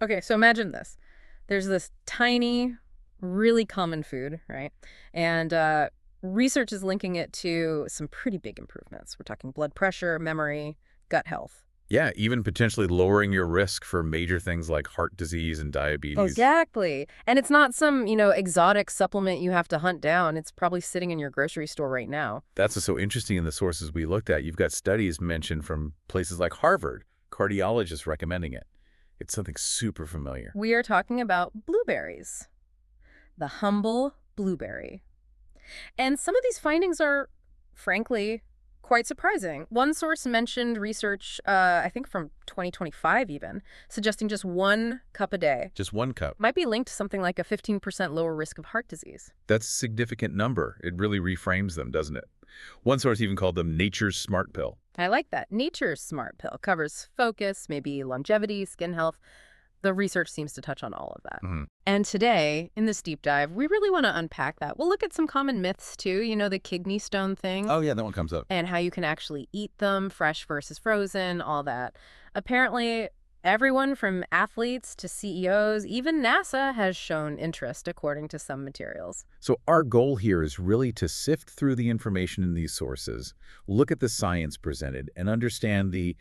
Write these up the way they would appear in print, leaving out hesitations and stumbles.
Okay, so imagine this. There's this tiny, really common food, right? And research is linking it to some pretty big improvements. We're talking blood pressure, memory, gut health. Yeah, even potentially lowering your risk for major things like heart disease and diabetes. Exactly. And it's not some, exotic supplement you have to hunt down. It's probably sitting in your grocery store right now. That's what's so interesting in the sources we looked at. You've got studies mentioned from places like Harvard, cardiologists recommending it. It's something super familiar. We are talking about blueberries, the humble blueberry. And some of these findings are, frankly, quite surprising. One source mentioned research, I think from 2025 even, suggesting just 1 cup a day Just 1 cup. might be linked to something like a 15% lower risk of heart disease. That's a significant number. It really reframes them, doesn't it? One source even called them nature's smart pill. I like that. Nature's Smart Pill covers focus, maybe longevity, skin health. The research seems to touch on all of that. Mhm. And today, in this deep dive, we really want to unpack that. We'll look at some common myths too, the kidney stone thing, Oh, yeah, that one comes up. and how you can actually eat them, fresh versus frozen, all that. Apparently, everyone from athletes to CEOs, even NASA has shown interest, according to some materials. So our goal here is really to sift through the information in these sources, look at the science presented, and understand the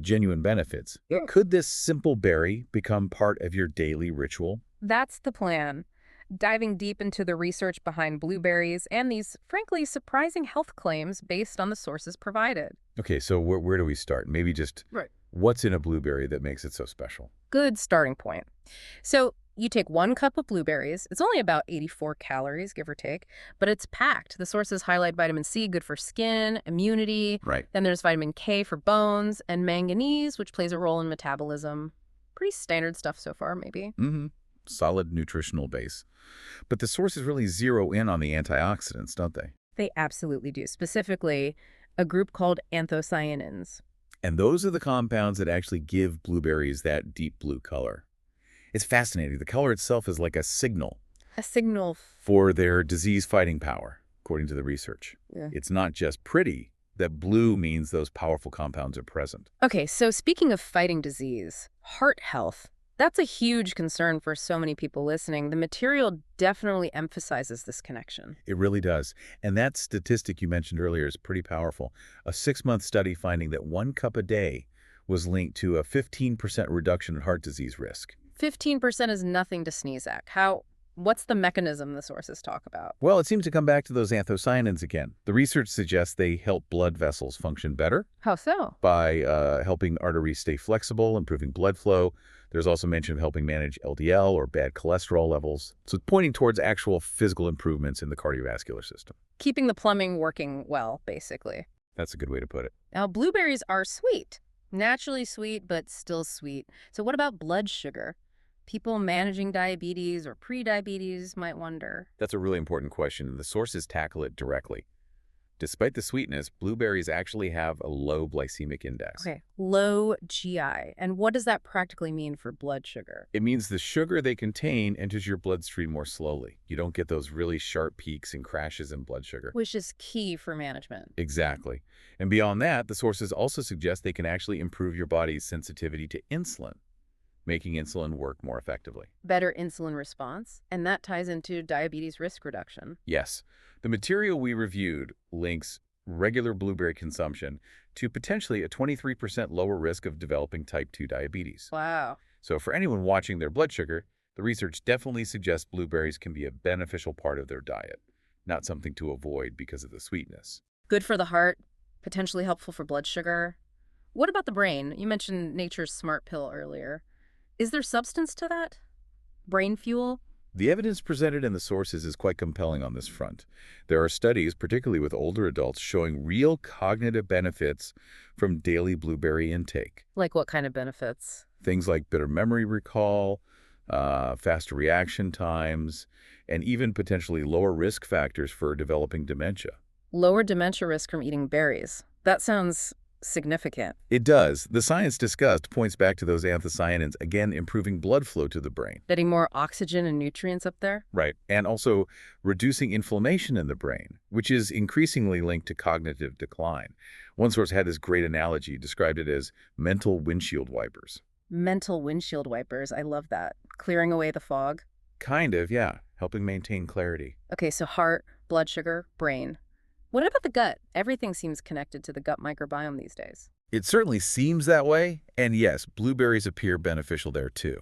genuine benefits. Yeah. Could this simple berry become part of your daily ritual? That's the plan. Diving deep into the research behind blueberries and these, frankly, surprising health claims based on the sources provided. Okay, so where do we start? Maybe just Right. what's in a blueberry that makes it so special? Good starting point. So you take 1 cup of blueberries. It's only about 84 calories, give or take, but it's packed. The sources highlight vitamin C, good for skin, immunity. Right. Then there's vitamin K for bones, and manganese, which plays a role in metabolism. Pretty standard stuff so far, maybe. Mm-hmm. Solid nutritional base. But the sources really zero in on the antioxidants, don't they? They absolutely do. Specifically, a group called anthocyanins. And those are the compounds that actually give blueberries that deep blue color. It's fascinating. The color itself is like a signal A signal. for their disease-fighting power, according to the research. Yeah. It's not just pretty. That blue means those powerful compounds are present. Okay, so speaking of fighting disease, heart health, that's a huge concern for so many people listening. The material definitely emphasizes this connection. It really does. And that statistic you mentioned earlier is pretty powerful. A 6-month study finding that 1 cup a day was linked to a 15% reduction in heart disease risk. 15% is nothing to sneeze at. What's the mechanism the sources talk about? Well, it seems to come back to those anthocyanins again. The research suggests they help blood vessels function better How so? by helping arteries stay flexible, improving blood flow. There's also mention of helping manage LDL or bad cholesterol levels. So it's pointing towards actual physical improvements in the cardiovascular system. Keeping the plumbing working well, basically. That's a good way to put it. Now, blueberries are sweet. Naturally sweet, but still sweet. So what about blood sugar? People managing diabetes or pre-diabetes might wonder. That's a really important question, and the sources tackle it directly. Despite the sweetness, blueberries actually have a low glycemic index. Okay, low GI. And what does that practically mean for blood sugar? It means the sugar they contain enters your bloodstream more slowly. You don't get those really sharp peaks and crashes in blood sugar. Which is key for management. Exactly. And beyond that, the sources also suggest they can actually improve your body's sensitivity to insulin, making insulin work more effectively. Better insulin response, and that ties into diabetes risk reduction. Yes, the material we reviewed links regular blueberry consumption to potentially a 23% lower risk of developing type 2 diabetes. Wow. So for anyone watching their blood sugar, the research definitely suggests blueberries can be a beneficial part of their diet, not something to avoid because of the sweetness. Good for the heart, potentially helpful for blood sugar. What about the brain? You mentioned nature's smart pill earlier. Is there substance to that? Brain fuel? The evidence presented in the sources is quite compelling on this front. There are studies, particularly with older adults, showing real cognitive benefits from daily blueberry intake. Like what kind of benefits? Things like better memory recall, faster reaction times, and even potentially lower risk factors for developing dementia. Lower dementia risk from eating berries. That sounds significant. It does. The science discussed points back to those anthocyanins, again improving blood flow to the brain. Getting more oxygen and nutrients up there? Right. And also reducing inflammation in the brain, which is increasingly linked to cognitive decline. One source had this great analogy, described it as mental windshield wipers. Mental windshield wipers. I love that. Clearing away the fog. Kind of, yeah, helping maintain clarity. Okay, so heart, blood sugar, brain. What about the gut? Everything seems connected to the gut microbiome these days. It certainly seems that way, and yes, blueberries appear beneficial there too.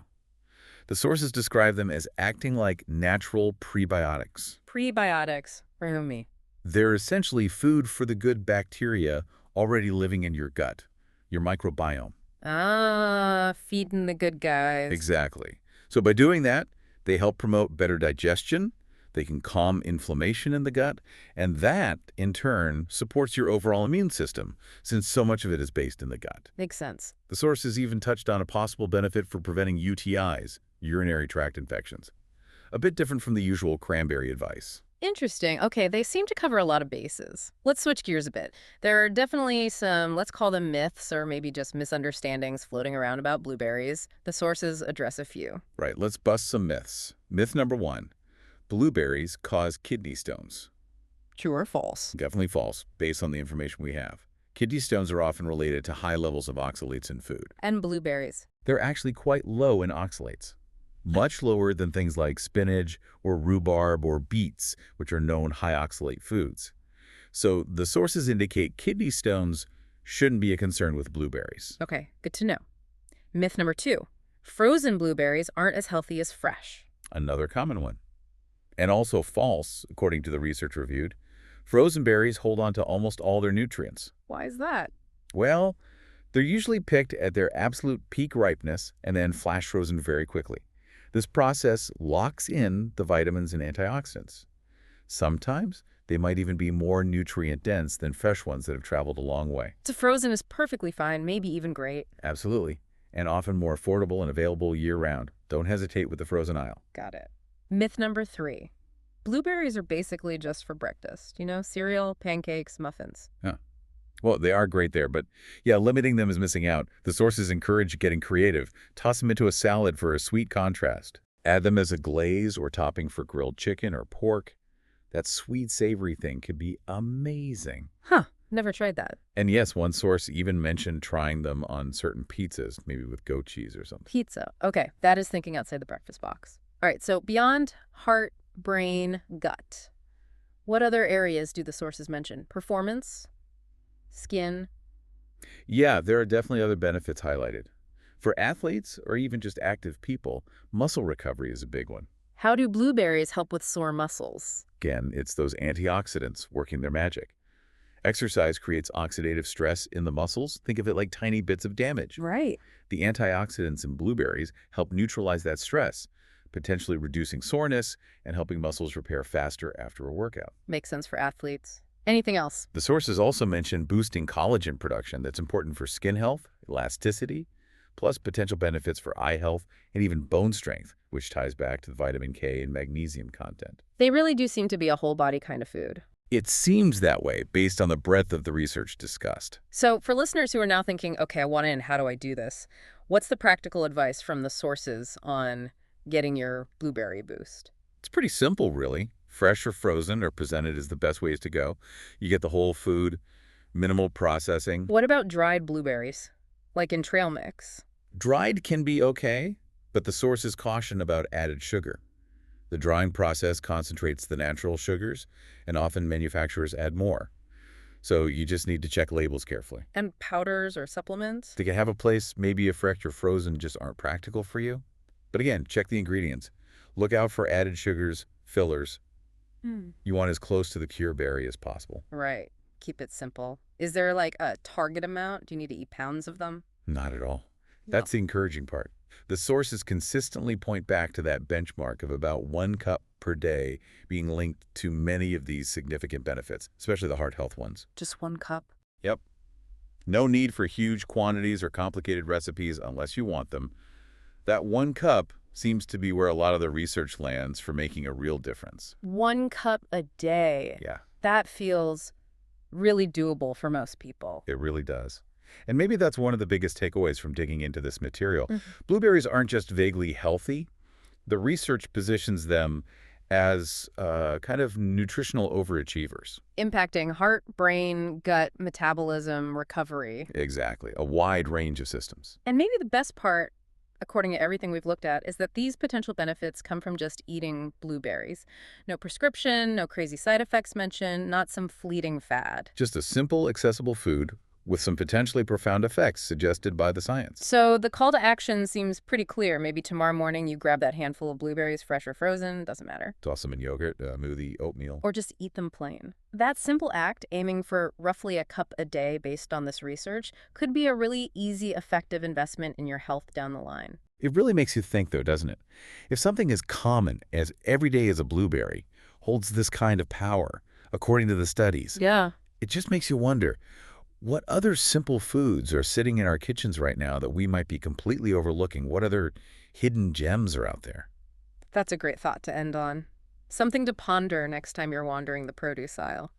The sources describe them as acting like natural prebiotics. Prebiotics. For me. They're essentially food for the good bacteria already living in your gut, your microbiome. Ah, feeding the good guys. Exactly. So by doing that, they help promote better digestion, they can calm inflammation in the gut, and that, in turn, supports your overall immune system, since so much of it is based in the gut. Makes sense. The sources even touched on a possible benefit for preventing UTIs, urinary tract infections. A bit different from the usual cranberry advice. Interesting. Okay, they seem to cover a lot of bases. Let's switch gears a bit. There are definitely some, let's call them myths or maybe just misunderstandings floating around about blueberries. The sources address a few. Right, let's bust some myths. Myth number 1. Blueberries cause kidney stones. True or false? Definitely false, based on the information we have. Kidney stones are often related to high levels of oxalates in food. And blueberries. They're actually quite low in oxalates, much lower than things like spinach or rhubarb or beets, which are known high oxalate foods. So the sources indicate kidney stones shouldn't be a concern with blueberries. Okay, good to know. Myth number 2. Frozen blueberries aren't as healthy as fresh. Another common one. And also false, according to the research reviewed. Frozen berries hold on to almost all their nutrients. Why is that? Well, they're usually picked at their absolute peak ripeness and then flash frozen very quickly. This process locks in the vitamins and antioxidants. Sometimes they might even be more nutrient-dense than fresh ones that have traveled a long way. So frozen is perfectly fine, maybe even great. Absolutely. And often more affordable and available year-round. Don't hesitate with the frozen aisle. Got it. Myth number 3. Blueberries are basically just for breakfast. You know, cereal, pancakes, muffins. Huh. Well, they are great there, but yeah, limiting them is missing out. The sources encourage getting creative. Toss them into a salad for a sweet contrast. Add them as a glaze or topping for grilled chicken or pork. That sweet, savory thing could be amazing. Huh, never tried that. And yes, one source even mentioned trying them on certain pizzas, maybe with goat cheese or something. Pizza. Okay, that is thinking outside the breakfast box. All right, so beyond heart, brain, gut, what other areas do the sources mention? Performance? Skin? Yeah, there are definitely other benefits highlighted. For athletes or even just active people, muscle recovery is a big one. How do blueberries help with sore muscles? Again, it's those antioxidants working their magic. Exercise creates oxidative stress in the muscles. Think of it like tiny bits of damage. Right. The antioxidants in blueberries help neutralize that stress, potentially reducing soreness and helping muscles repair faster after a workout. Makes sense for athletes. Anything else? The sources also mention boosting collagen production that's important for skin health, elasticity, plus potential benefits for eye health and even bone strength, which ties back to the vitamin K and magnesium content. They really do seem to be a whole body kind of food. It seems that way based on the breadth of the research discussed. So for listeners who are now thinking, okay, I want in, how do I do this? What's the practical advice from the sources on getting your blueberry boost? It's pretty simple, really. Fresh or frozen are presented as the best ways to go. You get the whole food, minimal processing. What about dried blueberries, like in trail mix? Dried can be okay, but the sources caution about added sugar. The drying process concentrates the natural sugars, and often manufacturers add more. So you just need to check labels carefully. And powders or supplements? They can have a place, maybe if fresh or frozen just aren't practical for you. But again, check the ingredients. Look out for added sugars, fillers. You want as close to the pure berry as possible. Right. Keep it simple. Is there like a target amount? Do you need to eat pounds of them? Not at all. That's the encouraging part. The sources consistently point back to that benchmark of about 1 cup per day being linked to many of these significant benefits, especially the heart health ones. Just 1 cup? Yep. No need for huge quantities or complicated recipes unless you want them. That 1 cup seems to be where a lot of the research lands for making a real difference. 1 cup a day. Yeah. That feels really doable for most people. It really does. And maybe that's one of the biggest takeaways from digging into this material. Blueberries aren't just vaguely healthy. The research positions them as kind of nutritional overachievers. Impacting heart, brain, gut, metabolism, recovery. Exactly. A wide range of systems. And maybe the best part, according to everything we've looked at, is that these potential benefits come from just eating blueberries. No prescription, no crazy side effects mentioned, not some fleeting fad. Just a simple, accessible food with some potentially profound effects suggested by the science. So the call to action seems pretty clear. Maybe tomorrow morning you grab that handful of blueberries, fresh or frozen, doesn't matter. Toss them in yogurt, smoothie, oatmeal. Or just eat them plain. That simple act, aiming for roughly a cup a day based on this research, could be a really easy, effective investment in your health down the line. It really makes you think, though, doesn't it? If something as common as every day as a blueberry holds this kind of power, according to the studies, Yeah. it just makes you wonder, what other simple foods are sitting in our kitchens right now that we might be completely overlooking? What other hidden gems are out there? That's a great thought to end on. Something to ponder next time you're wandering the produce aisle.